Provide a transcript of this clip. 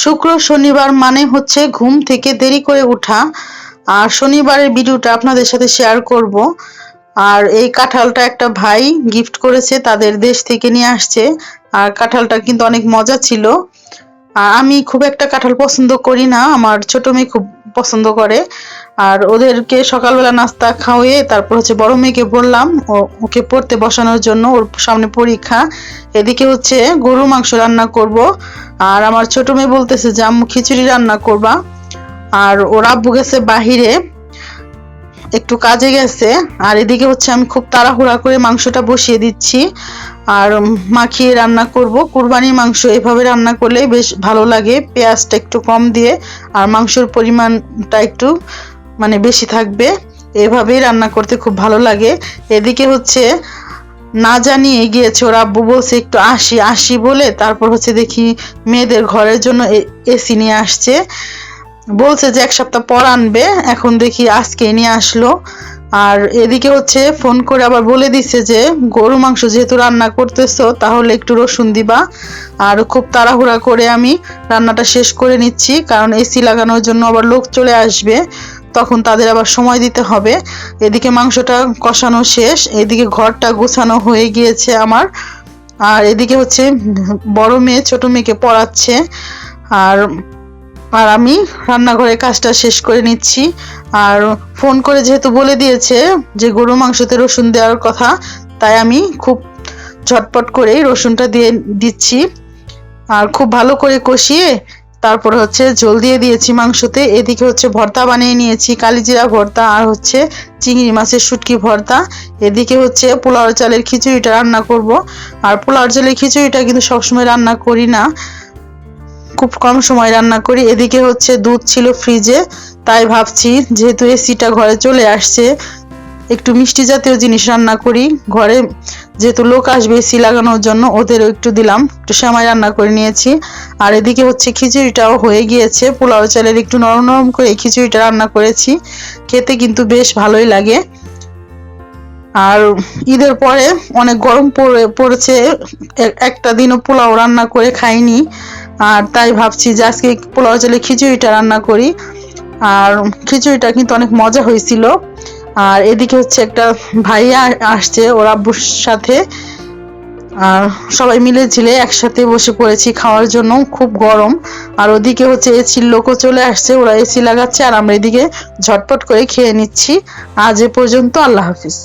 শুক্র শনিবার মানে হচ্ছে ঘুম থেকে দেরি করে ওঠা। আর শনিবারের ভিডিওটা আপনাদের সাথে শেয়ার করব। আর এই কাঁঠালটা একটা ভাই গিফট করেছে, তাদের দেশ থেকে নিয়ে আসছে। আর কাঁঠালটা কিন্তু অনেক মজা ছিল। আর আমি খুব একটা কাঁঠাল পছন্দ করি না, আমার ছোট মেয়ে খুব পছন্দ করে। আর ওদেরকে সকালবেলা নাস্তা খাওয়িয়ে তারপর হচ্ছে বড় মেয়েকে বললাম ওকে পড়তে বসানোর জন্য, ওর সামনে পরীক্ষা। এদিকে হচ্ছে গরুর মাংস রান্না করব। আর আমার ছোট মেয়ে বলতেছে যে আম্মু খিচুড়ি রান্না করবা। আর ওর আব্বু গেছে বাহিরে, একটু কাজে গেছে। আর এদিকে হচ্ছে আমি খুব তাড়াহুড়া করে মাংসটা বসিয়ে দিচ্ছি আর মাখিয়ে রান্না করব। কুরবানির মাংস এভাবে রান্না করলে বেশ ভালো লাগে, পেঁয়াজটা একটু কম দিয়ে আর মাংসের পরিমাণটা একটু মানে বেশি থাকবে, এভাবেই রান্না করতে খুব ভালো লাগে। এদিকে হচ্ছে না জানিয়ে গিয়েছে, ওর আব্বু বলছে একটু আসি আসি বলে তারপর হচ্ছে দেখি মেয়েদের ঘরের জন্য এসি নিয়ে আসছে। বলছে যে 1 সপ্তাহ পর আনবে, এখন দেখি আজকে নিয়ে আসলো। আর এদিকে হচ্ছে ফোন করে আবার বলে দিচ্ছে যে গরু মাংস যেহেতু রান্না করতেছো তাহলে একটু রসুন দিবা। আর খুব তাড়াহুড়া করে আমি রান্নাটা শেষ করে নিচ্ছি, কারণ এসি লাগানোর জন্য আবার লোক চলে আসবে, তখন তাদের আবার সময় দিতে হবে। এদিকে মাংসটা কষানো শেষ, এদিকে ঘরটা গোছানো হয়ে গিয়েছে আমার। আর এদিকে হচ্ছে বড় মেয়ে ছোট মেয়েকে পড়াচ্ছে। আর আর আমি রান্নাঘরের কাজটা শেষ করে নিচ্ছি। আর ফোন করে যেহেতু বলে দিয়েছে যে গরু মাংসতে রসুন দেওয়ার কথা, তাই আমি খুব ঝটপট করেই রসুনটা দিয়ে দিচ্ছি। আর খুব ভালো করে কষিয়ে তারপরে হচ্ছে ঝোল দিয়ে দিয়েছি মাংসতে। এদিকে হচ্ছে ভর্তা বানিয়ে নিয়েছি, কালিজিরা ভর্তা আর হচ্ছে চিংড়ি মাছের শুটকি ভর্তা। এদিকে হচ্ছে পোলাও চালের খিচুড়িটা রান্না করব। আর পোলাও চালের খিচুড়িটা কিন্তু সবসময় রান্না করি না, খুব কম সময় রান্না করি। এদিকে হচ্ছে দুধ ছিল ফ্রিজে, তাই ভাবছি যেহেতু এসিটা ঘরে চলে আসছে একটু মিষ্টি জাতীয় জিনিস রান্না করি ঘরে, যেহেতু লোক আসবে এসি লাগানোর জন্য ওদেরও একটু দিলাম, একটু সেমাই রান্না করে নিয়েছি। আর এদিকে হচ্ছে খিচুড়িটাও হয়ে গিয়েছে, পোলাও চালের একটু নরম নরম করে খিচুড়িটা রান্না করেছি, খেতে কিন্তু বেশ ভালোই লাগে। আর ঈদের পরে অনেক গরম পড়েছে, একটা দিনও পোলাও রান্না করে খাইনি। আর তাই ভাবছি যে আজকে পোলাও চালের খিচুড়িটা রান্না করি। আর খিচুড়িটা কিন্তু অনেক মজা হয়েছিল। আর এদিকে হচ্ছে একটা ভাইয়া আসছে ওর আব্বুর সাথে, আর সবাই মিলে ঝিলে একসাথে বসে পড়েছি খাওয়ার জন্য, খুব গরম। আর ওদিকে হচ্ছে এসির লোকও চলে আসছে, ওরা এসি লাগাচ্ছে আর আমরা এদিকে ঝটপট করে খেয়ে নিচ্ছি। আজ এ পর্যন্ত, আল্লাহ হাফিজ।